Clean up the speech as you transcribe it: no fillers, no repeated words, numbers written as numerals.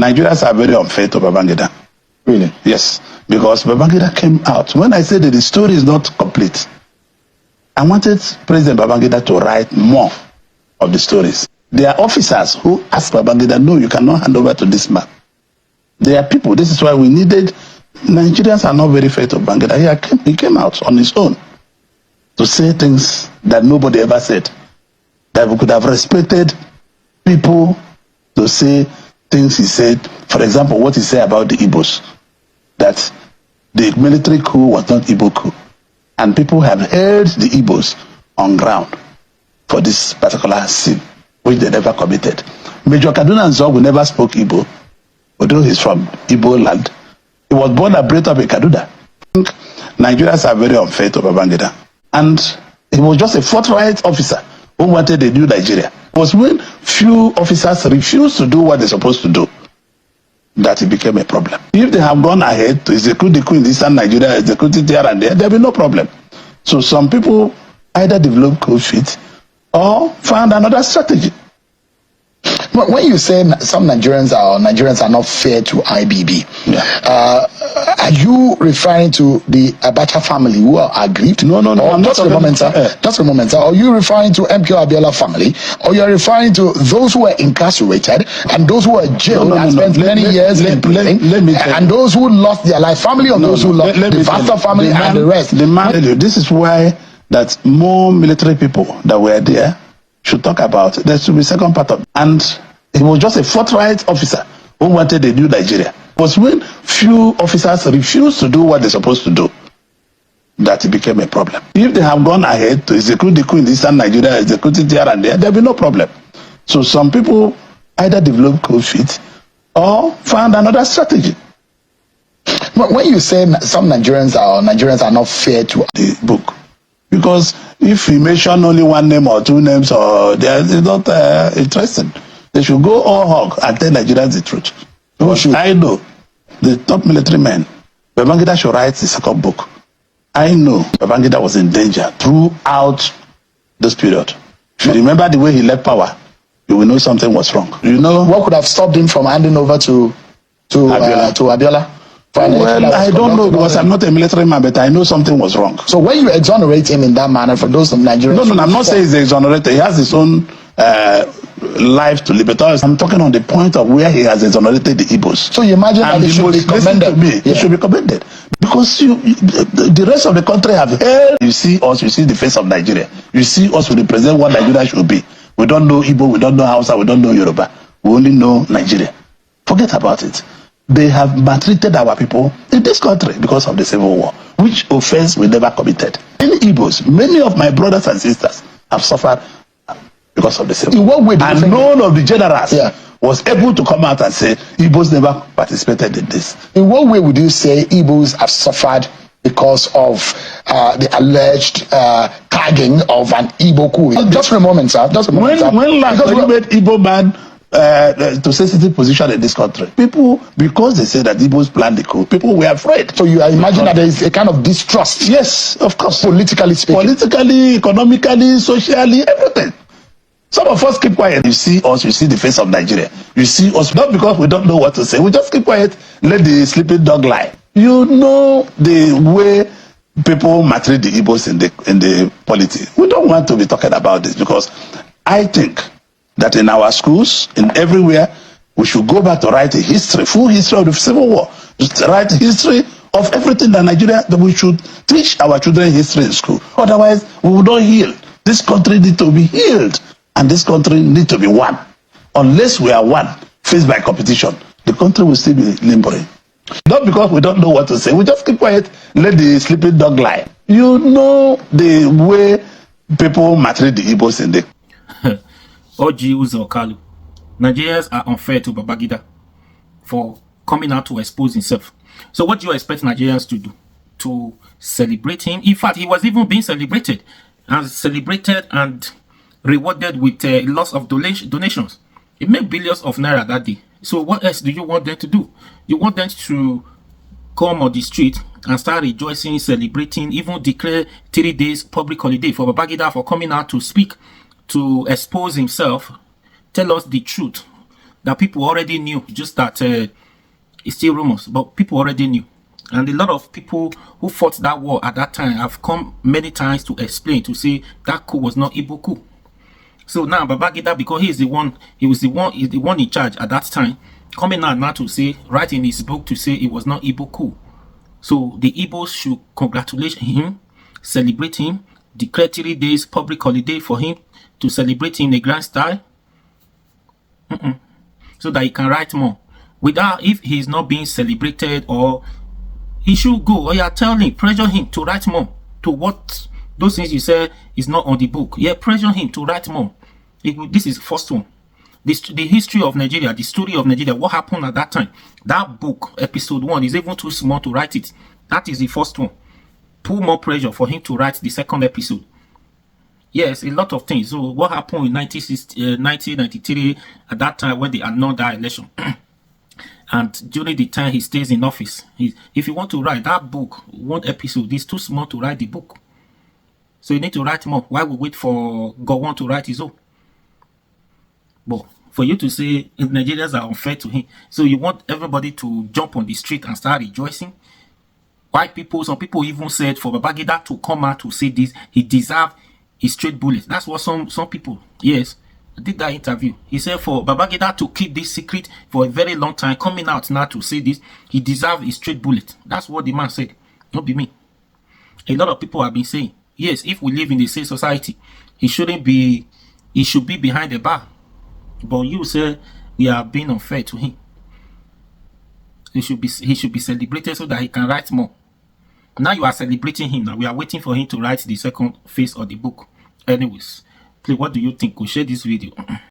Nigerians are very unfair to Babangida. Really? Yes, because Babangida came out. When I said that the story is not complete, I wanted President Babangida to write more of the stories. There are officers who ask Babangida, no, you cannot hand over to this man. There are people, this is why we needed, Nigerians are not very fair to Babangida. He came out on his own to say things that nobody ever said. That we could have respected people to say things he said. For example, what he said about the Igbos, that the military coup was not Igbo coup. And people have held the Igbos on ground for this particular sin, which they never committed. Major Kaduna Nzogwu never spoke Igbo, although he's from Igbo land. He was born and brought up in Kaduna. Nigerians are very unfair to Babangida. And he was just a forthright officer who wanted a new Nigeria. It was when few officers refused to do what they're supposed to do that it became a problem. If they have gone ahead to execute the coup in Eastern Nigeria, execute it here and there'll be no problem. So some people either develop cold feet or found another strategy. When you say some Nigerians are not fair to IBB, are you referring to the Abacha family who are aggrieved? No. Just a moment, sir. Just a moment, sir. Are you referring to MK Abiola family, or you are referring to those who were incarcerated and those who were jailed and spent many years in prison, and those who lost their life? Family of those who lost the Pastor family and the rest. This is why that more military people that were there should talk about. There should be second part of it. And he was just a forthright officer who wanted a new Nigeria. It was when few officers refused to do what they're supposed to do that it became a problem. If they have gone ahead to execute the coup in Eastern Nigeria, execute it here and there'll be no problem. So some people either develop cold feet or found another strategy. When you say some Nigerians are not fair to the book, because if we mention only one name or two names, or it's not interesting. They should go all hog and tell Nigerians the truth. I know the top military men, Babangida should write the second book. I know Babangida was in danger throughout this period. If you remember the way he left power, you will know something was wrong. You know what could have stopped him from handing over to Abiola? Well, I don't know, because I'm not a military man, but I know something was wrong. So when you exonerate him in that manner, for those of Nigerians... No, I'm not saying he's exonerated. He has his own life to live. But I'm talking on the point of where he has exonerated the Igbos. So you imagine that he should be commended? He should be commended. Because the rest of the country have heard. You see us, you see the face of Nigeria. You see us, we represent what Nigeria should be. We don't know Igbo, we don't know Hausa, we don't know Yoruba. We only know Nigeria. Forget about it. They have maltreated our people in this country because of the Civil War, which offense we never committed. Many Igbos, many of my brothers and sisters have suffered because of the Civil War. In what way? And none of the generals was able to come out and say Igbos never participated in this. In what way would you say Igbos have suffered because of the alleged tagging of an Igbo coup? Just a moment, sir. Just a moment, sir. When last you made Igbo man to sensitive position in this country, people, because they say that Igbos planned the coup, people were afraid. So you imagine that there is a kind of distrust? Yes, of course. Politically speaking. Politically, economically, socially, everything. Some of us keep quiet. You see us, you see the face of Nigeria. You see us, not because we don't know what to say. We just keep quiet, let the sleeping dog lie. You know the way people maltreat the Igbos in the polity. We don't want to be talking about this, because I think that in our schools, in everywhere, we should go back to write a history, full history of the Civil War. Just write a history of everything that Nigeria, that we should teach our children history in school. Otherwise, we will not heal. This country needs to be healed, and this country needs to be one. Unless we are one, faced by competition, the country will still be limbering. Not because we don't know what to say. We just keep quiet, let the sleeping dog lie. You know the way people maltreat the Igbos in the... Oji Uzor Kalu. Nigerians are unfair to Babangida for coming out to expose himself. So what do you expect Nigerians to do? To celebrate him? In fact, he was even being celebrated and rewarded with lots of donations. He made billions of naira that day. So what else do you want them to do? You want them to come on the street and start rejoicing, celebrating, even declare 3 days public holiday for Babangida for coming out to speak, to expose himself, tell us the truth that people already knew, just that it's still rumors, but people already knew. And a lot of people who fought that war at that time have come many times to explain, to say that coup was not Igbo coup. So now Babangida, because he's the one in charge at that time, coming out now to say, write in his book to say it was not Igbo coup. So the Igbos should congratulate him, celebrate him, declare 3 days public holiday for him to celebrate him in a grand style, so that he can write more. Without, if he's not being celebrated, or he should go, or you tell him, pressure him to write more. To what those things you say is not on the book. Yeah, pressure him to write more. This is the first one. The history of Nigeria, the story of Nigeria, what happened at that time. That book, episode 1, is even too small to write it. That is the first one. Put more pressure for him to write the second episode. Yes, a lot of things. So what happened in 1993, at that time when they annulled that election? And during the time he stays in office, if you want to write that book, one episode is too small to write the book. So you need to write more. Why we wait for Gowon to write his own? But for you to say Nigerians are unfair to him, so you want everybody to jump on the street and start rejoicing? White people, some people even said for Babangida to come out to say this, he deserved a straight bullet. That's what some people, yes, did that interview. He said for Babangida to keep this secret for a very long time, coming out now to say this, he deserved a straight bullet. That's what the man said, not be me. A lot of people have been saying, yes, if we live in the same society, he should be behind the bar. But you say we are being unfair to him. He should be celebrated so that he can write more. Now you are celebrating him. Now we are waiting for him to write the second phase of the book. Anyways, please, what do you think? Go share this video.